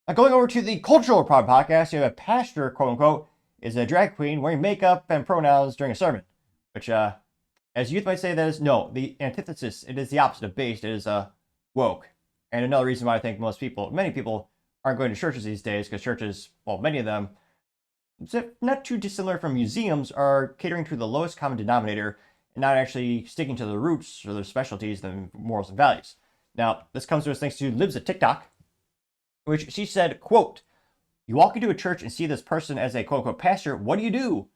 Going over to the Cultural Prod podcast, you have a pastor, quote unquote, is a drag queen wearing makeup and pronouns during a sermon, which, as youth might say, that is no, the antithesis. It is the opposite of based. It is woke. And another reason why I think many people aren't going to churches these days, because churches, well, many of them, not too dissimilar from museums, are catering to the lowest common denominator and not actually sticking to the roots or their specialties, the morals and values. Now, this comes to us thanks to Libs at TikTok, which she said, quote, "You walk into a church and see this person as a quote unquote pastor, what do you do?"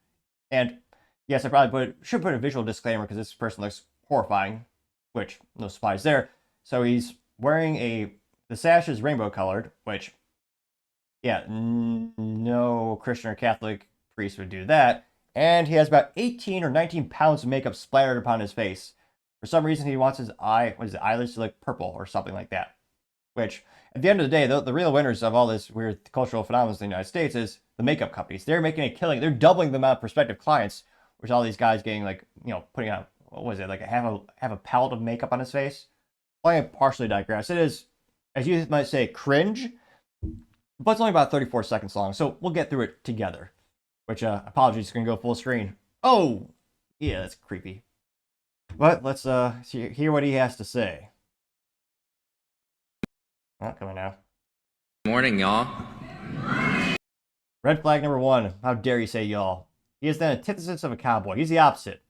And yes, I probably should put a visual disclaimer because this person looks horrifying, which no surprise there. So he's wearing the sash is rainbow colored, which, yeah, no Christian or Catholic priest would do that. And he has about 18 or 19 pounds of makeup splattered upon his face. For some reason, he wants his eyelids to look purple or something like that. Which, at the end of the day, the real winners of all this weird cultural phenomenon in the United States is the makeup companies. They're making a killing. They're doubling the amount of prospective clients, which all these guys getting putting out, what was it, like have a palette of makeup on his face. Well, I partially digress. It is, as you might say, cringe, but it's only about 34 seconds long, so we'll get through it together. Which, apologies, it's gonna go full screen. Oh, yeah, that's creepy. But let's hear what he has to say. Not coming now. Morning, y'all. Red flag number one. How dare you say y'all? He is the antithesis of a cowboy. He's the opposite.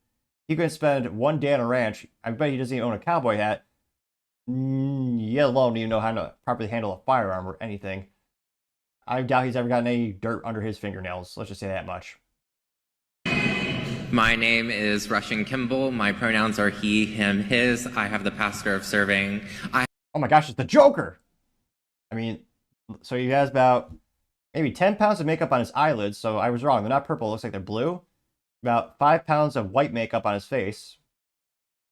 He can spend one day on a ranch. I bet he doesn't even own a cowboy hat. Yet alone even know how to properly handle a firearm or anything. I doubt he's ever gotten any dirt under his fingernails. Let's just say that much. My name is Russian Kimball. My pronouns are he, him, his. I have the pastor of serving. Oh my gosh, it's the Joker! I mean, so he has about maybe 10 pounds of makeup on his eyelids, so I was wrong. They're not purple, it looks like they're blue. About 5 pounds of white makeup on his face.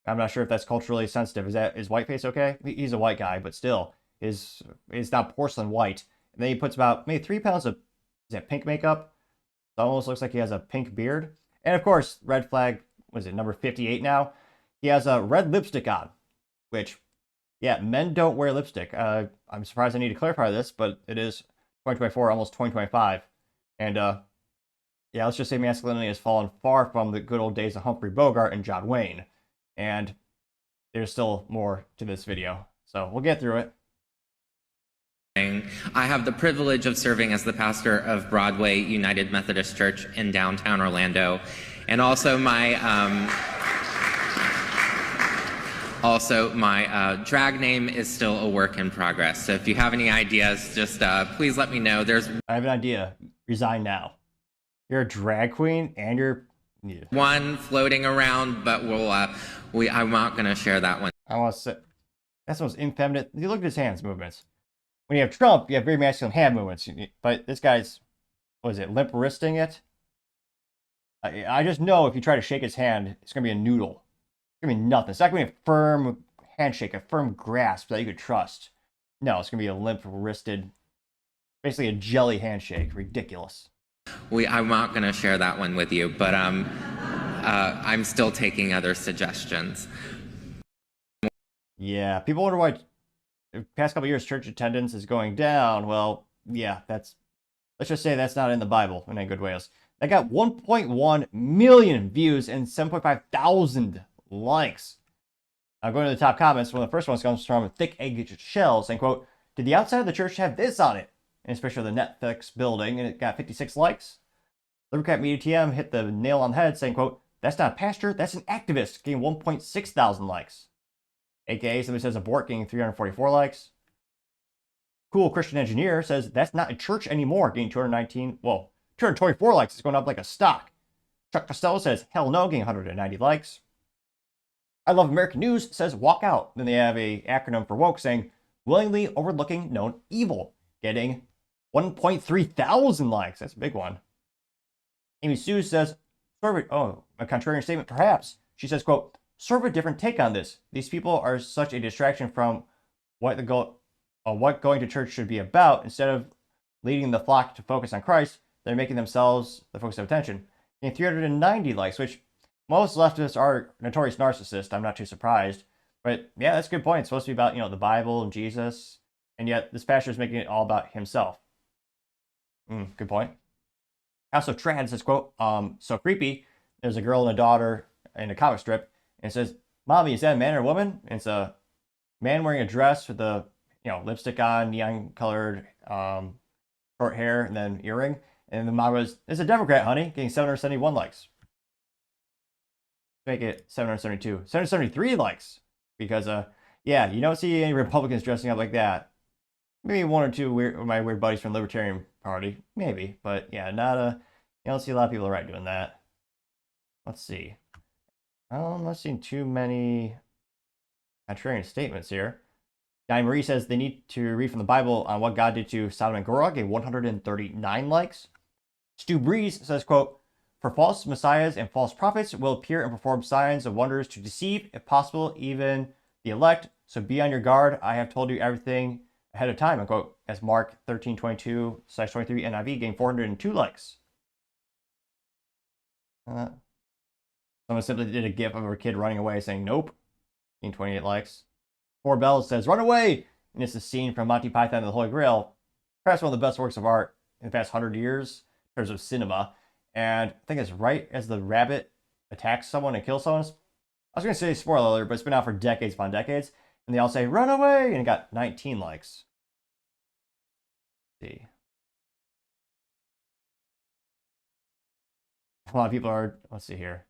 I'm not sure if that's culturally sensitive. Is white face okay? He's a white guy, but still, it's not porcelain white. And then he puts about maybe 3 pounds of, is that pink makeup? It almost looks like he has a pink beard. And of course, red flag, was it number 58 now? He has a red lipstick on, which, yeah, men don't wear lipstick. I'm surprised I need to clarify this, but it is 2024, almost 2025. And yeah, let's just say masculinity has fallen far from the good old days of Humphrey Bogart and John Wayne. And there's still more to this video. So we'll get through it. I have the privilege of serving as the pastor of Broadway United Methodist Church in downtown Orlando. And also my drag name is still a work in progress. So if you have any ideas, just please let me know. I have an idea. Resign now. You're a drag queen and you're... Yeah. One floating around, but I'm not going to share that one. I want to say, that's the most infeminate... You look at his hands movements. When you have Trump, you have very masculine hand movements. But this guy's, what is it, limp wristing it? I just know if you try to shake his hand, it's going to be a noodle. It's going to be nothing. It's not going to be a firm handshake, a firm grasp that you could trust. No, it's going to be a limp-wristed, basically a jelly handshake. Ridiculous. I'm not going to share that one with you, but I'm still taking other suggestions. Yeah, people wonder why the past couple of years church attendance is going down. Well, yeah, let's just say that's not in the Bible in any good ways. That got 1.1 million views and 7.5 thousand likes. Now going to the top comments, one of the first ones comes from Thick Egg Shell saying, quote, "Did the outside of the church have this on it?" And it's a picture of the Netflix building, and it got 56 likes. Libercat Media TM hit the nail on the head saying, quote, "That's not a pastor, that's an activist," getting 1.6 thousand likes. AKA somebody says abort getting 344 likes. Cool Christian Engineer says that's not a church anymore, getting 224 likes. It's going up like a stock. Chuck Costello says hell no, getting 190 likes. I Love American News says walk out. Then they have a acronym for woke saying willingly overlooking known evil, getting 1.3 thousand likes. That's a big one. Amy Sue says, a contrarian statement perhaps. She says, quote, "Sort of a different take on this. These people are such a distraction from what going to church should be about. Instead of leading the flock to focus on Christ, they're making themselves the focus of attention." And 390 likes, which most leftists are notorious narcissists. I'm not too surprised. But yeah, that's a good point. It's supposed to be about, the Bible and Jesus. and yet this pastor is making it all about himself. Good point. Also, Trad says, quote, so creepy. There's a girl and a daughter in a comic strip, and it says, Mommy, is that a man or a woman? And it's a man wearing a dress with the lipstick on, neon colored, short hair, and then earring. And the mom goes, it's a Democrat, honey, getting 771 likes. Make it 772. 773 likes. Because, yeah, you don't see any Republicans dressing up like that. Maybe one or two of my weird buddies from the Libertarian Party. Maybe. But, yeah, you don't see a lot of people right doing that. Let's see. I'm not seeing too many contrarian statements here. Diane Marie says they need to read from the Bible on what God did to Sodom and Gomorrah, gave 139 likes. Stu Breeze says, quote, for false messiahs and false prophets will appear and perform signs and wonders to deceive, if possible, even the elect. So be on your guard. I have told you everything ahead of time, unquote, as Mark 13:22/23 NIV gained 402 likes. Someone simply did a gif of a kid running away saying nope, gained 28 likes. Four Bells says run away, and it's a scene from Monty Python and the Holy Grail, perhaps one of the best works of art in the past 100 years in terms of cinema. And I think it's right as the rabbit attacks someone and kills someone. I was going to say spoiler alert, but it's been out for decades upon decades. And they all say, run away! And it got 19 likes. Let's see. A lot of people are, let's see here.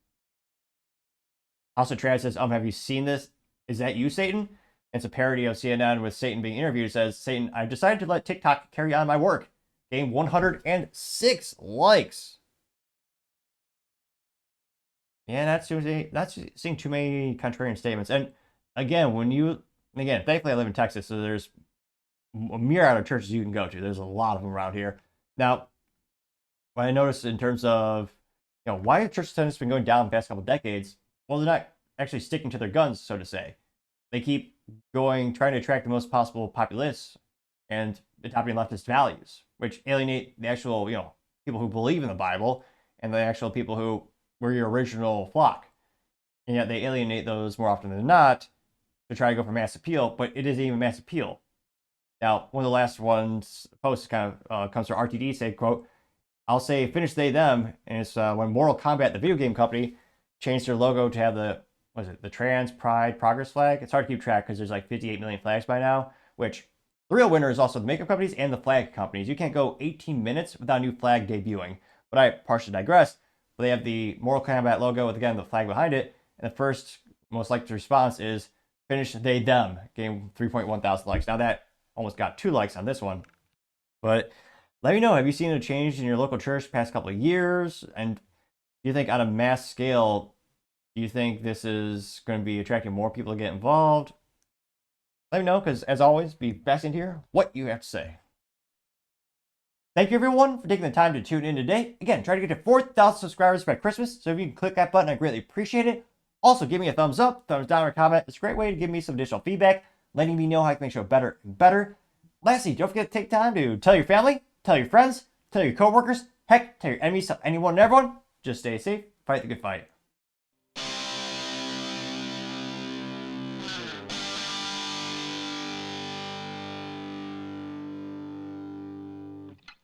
Also, Trad says, have you seen this? Is that you, Satan? It's a parody of CNN with Satan being interviewed. It says, Satan, I've decided to let TikTok carry on my work. Gained 106 likes. Yeah, that's seeing too many contrarian statements. And again, thankfully I live in Texas, so there's a myriad of churches you can go to. There's a lot of them around here. Now, what I noticed in terms of, why church attendance has been going down the past couple of decades, well, they're not actually sticking to their guns, so to say. They keep trying to attract the most possible populace and adopting leftist values, which alienate the actual, people who believe in the Bible and the actual people who were your original flock. And yet they alienate those more often than not to try to go for mass appeal, but it isn't even mass appeal. Now, one of the last posts kind of comes from RTD, say, quote, I'll say finish they, them, and it's when Mortal Kombat, the video game company, changed their logo to have the trans pride progress flag. It's hard to keep track because there's like 58 million flags by now, which the real winner is also the makeup companies and the flag companies. You can't go 18 minutes without a new flag debuting. But I partially digress. They have the Mortal Kombat logo with, again, the flag behind it. And the first most likely response is finish they, them. Gained 3.1 thousand likes. Now that almost got 2 likes on this one. But let me know, have you seen a change in your local church the past couple of years? And do you think on a mass scale, do you think this is going to be attracting more people to get involved? Let me know, because as always, be fascinated to hear what you have to say. Thank you, everyone, for taking the time to tune in today. Again, try to get to 4,000 subscribers by Christmas, so if you can click that button, I greatly appreciate it. Also, give me a thumbs up, thumbs down, or comment. It's a great way to give me some additional feedback, letting me know how I can make the show better and better. Lastly, don't forget to take time to tell your family, tell your friends, tell your coworkers, heck, tell your enemies, tell anyone and everyone. Just stay safe, fight the good fight.